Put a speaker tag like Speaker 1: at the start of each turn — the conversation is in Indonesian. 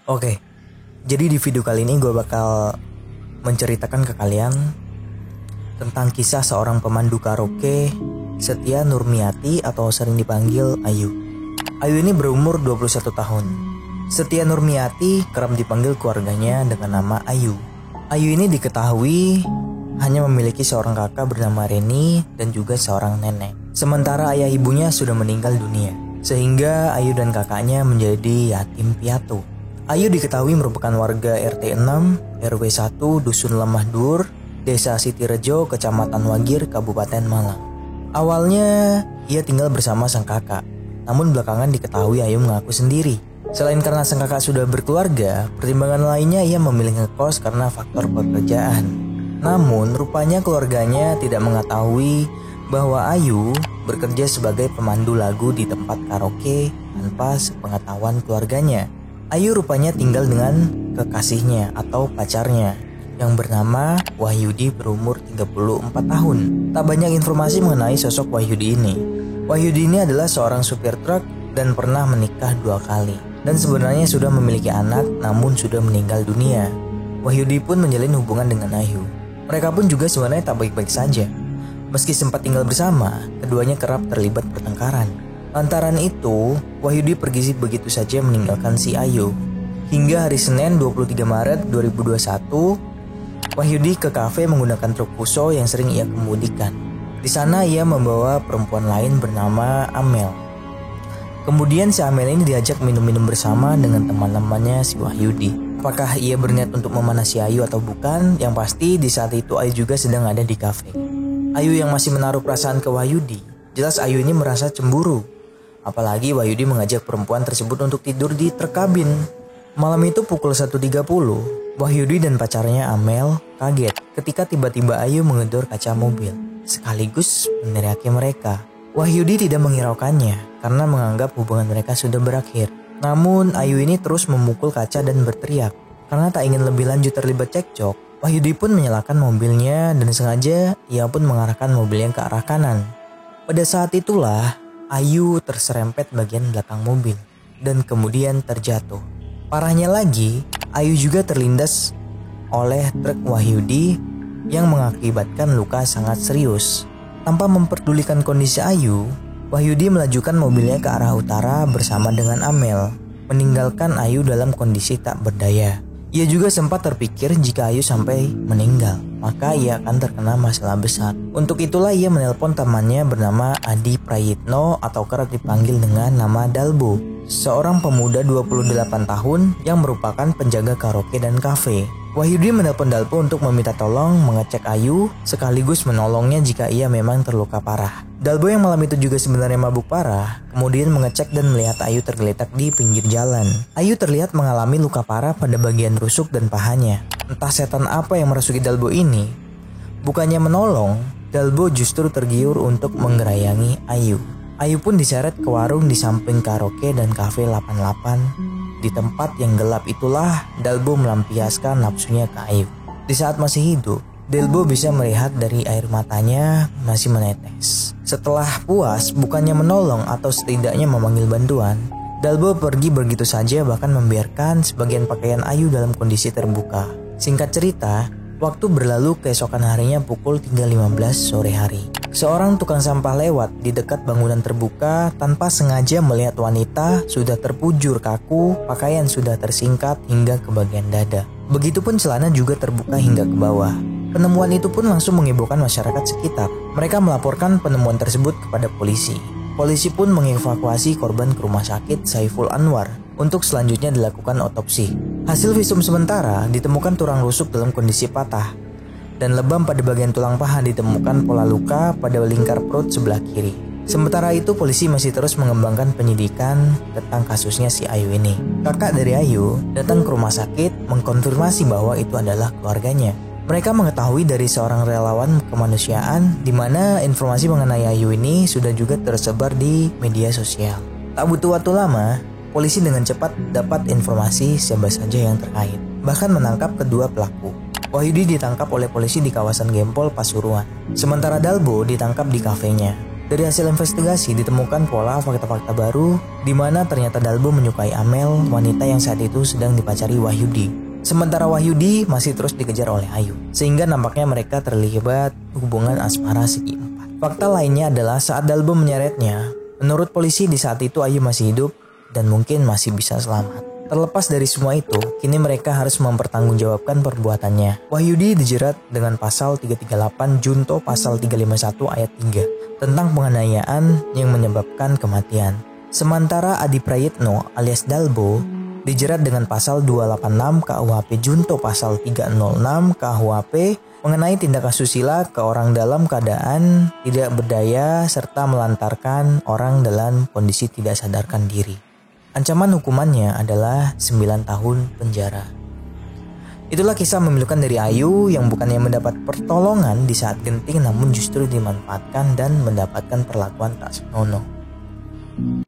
Speaker 1: Oke, jadi di video kali ini gue bakal menceritakan ke kalian tentang kisah seorang pemandu karaoke Setia Nurmiati atau sering dipanggil Ayu. Ayu ini berumur 21 tahun. Setia Nurmiati kerap dipanggil keluarganya dengan nama Ayu. Ayu ini diketahui hanya memiliki seorang kakak bernama Reni dan juga seorang nenek. Sementara ayah ibunya sudah meninggal dunia, sehingga Ayu dan kakaknya menjadi yatim piatu. Ayu diketahui merupakan warga RT 6, RW 1, Dusun Lemah Dur, Desa Sitirejo, Kecamatan Wagir, Kabupaten Malang. Awalnya ia tinggal bersama sang kakak, namun belakangan diketahui Ayu mengaku sendiri. Selain karena sang kakak sudah berkeluarga, pertimbangan lainnya ia memilih ngekos karena faktor pekerjaan. Namun rupanya keluarganya tidak mengetahui bahwa Ayu bekerja sebagai pemandu lagu di tempat karaoke tanpa sepengetahuan keluarganya. Ayu rupanya tinggal dengan kekasihnya atau pacarnya yang bernama Wahyudi berumur 34 tahun. Tak banyak informasi mengenai sosok Wahyudi ini. Wahyudi ini adalah seorang supir truk dan pernah menikah 2 kali. Dan sebenarnya sudah memiliki anak namun sudah meninggal dunia. Wahyudi pun menjalin hubungan dengan Ayu. Mereka pun juga sebenarnya tak baik-baik saja. Meski sempat tinggal bersama, keduanya kerap terlibat pertengkaran. Lantaran itu, Wahyudi pergi begitu saja meninggalkan si Ayu. Hingga hari Senin 23 Maret 2021, Wahyudi ke kafe menggunakan truk Fuso yang sering ia kemudikan. Di sana ia membawa perempuan lain bernama Amel. Kemudian si Amel ini diajak minum-minum bersama dengan teman-temannya si Wahyudi. Apakah ia berniat untuk memanasi Ayu atau bukan? Yang pasti di saat itu Ayu juga sedang ada di kafe. Ayu yang masih menaruh perasaan ke Wahyudi. Jelas Ayu ini merasa cemburu. Apalagi Wahyudi mengajak perempuan tersebut untuk tidur di truk kabin. Malam itu pukul 1.30, Wahyudi dan pacarnya Amel kaget ketika tiba-tiba Ayu menggedor kaca mobil, sekaligus meneriaki mereka. Wahyudi tidak menghiraukannya karena menganggap hubungan mereka sudah berakhir. Namun Ayu ini terus memukul kaca dan berteriak. Karena tak ingin lebih lanjut terlibat cekcok, Wahyudi pun menyalakan mobilnya dan sengaja ia pun mengarahkan mobilnya ke arah kanan. Pada saat itulah Ayu terserempet bagian belakang mobil dan kemudian terjatuh. Parahnya lagi, Ayu juga terlindas oleh truk Wahyudi yang mengakibatkan luka sangat serius. Tanpa memperdulikan kondisi Ayu, Wahyudi melajukan mobilnya ke arah utara bersama dengan Amel, meninggalkan Ayu dalam kondisi tak berdaya. Ia juga sempat terpikir jika Ayu sampai meninggal, maka ia akan terkena masalah besar. Untuk itulah ia menelpon temannya bernama Adi Prayitno atau kerap dipanggil dengan nama Dalbo, seorang pemuda 28 tahun yang merupakan penjaga karaoke dan kafe. Wahyudi menelpon Dalbo untuk meminta tolong mengecek Ayu sekaligus menolongnya jika ia memang terluka parah. Dalbo yang malam itu juga sebenarnya mabuk parah, kemudian mengecek dan melihat Ayu tergeletak di pinggir jalan. Ayu terlihat mengalami luka parah pada bagian rusuk dan pahanya. Entah setan apa yang merasuki Dalbo ini. Bukannya menolong, Dalbo justru tergiur untuk menggerayangi Ayu. Ayu pun diseret ke warung di samping karaoke dan kafe 88. Di tempat yang gelap itulah Dalbo melampiaskan nafsunya ke Ayu. Di saat masih hidup, Dalbo bisa melihat dari air matanya masih menetes. Setelah puas, bukannya menolong atau setidaknya memanggil bantuan, Dalbo pergi begitu saja bahkan membiarkan sebagian pakaian Ayu dalam kondisi terbuka. Singkat cerita, waktu berlalu keesokan harinya pukul 3.15 sore hari. Seorang tukang sampah lewat di dekat bangunan terbuka tanpa sengaja melihat wanita sudah terpujur kaku, pakaian sudah tersingkat hingga ke bagian dada. Begitupun celana juga terbuka hingga ke bawah. Penemuan itu pun langsung menghebohkan masyarakat sekitar. Mereka melaporkan penemuan tersebut kepada polisi. Polisi pun mengevakuasi korban ke rumah sakit Saiful Anwar untuk selanjutnya dilakukan otopsi. Hasil visum sementara ditemukan tulang rusuk dalam kondisi patah. Dan lebam pada bagian tulang paha ditemukan pola luka pada lingkar perut sebelah kiri. Sementara itu polisi masih terus mengembangkan penyidikan tentang kasusnya si Ayu ini. Kakak dari Ayu datang ke rumah sakit mengkonfirmasi bahwa itu adalah keluarganya. Mereka mengetahui dari seorang relawan kemanusiaan di mana informasi mengenai Ayu ini sudah juga tersebar di media sosial. Tak butuh waktu lama, polisi dengan cepat dapat informasi siapa saja yang terkait, bahkan menangkap kedua pelaku. Wahyudi ditangkap oleh polisi di kawasan Gempol, Pasuruan. Sementara Dalbo ditangkap di kafenya. Dari hasil investigasi ditemukan pola fakta-fakta baru di mana ternyata Dalbo menyukai Amel, wanita yang saat itu sedang dipacari Wahyudi. Sementara Wahyudi masih terus dikejar oleh Ayu, sehingga nampaknya mereka terlibat hubungan asmara segi empat. Fakta lainnya adalah saat Dalbo menyeretnya, menurut polisi di saat itu Ayu masih hidup dan mungkin masih bisa selamat. Terlepas dari semua itu, kini mereka harus mempertanggungjawabkan perbuatannya. Wahyudi dijerat dengan pasal 338 Junto pasal 351 ayat 3 tentang penganiayaan yang menyebabkan kematian. Sementara Adi Prayitno alias Dalbo dijerat dengan pasal 286 KUHP Junto pasal 306 KUHP mengenai tindak asusila ke orang dalam keadaan tidak berdaya serta melantarkan orang dalam kondisi tidak sadarkan diri. Ancaman hukumannya adalah 9 tahun penjara. Itulah kisah memilukan dari Ayu yang bukannya mendapat pertolongan di saat genting namun justru dimanfaatkan dan mendapatkan perlakuan tak senonoh.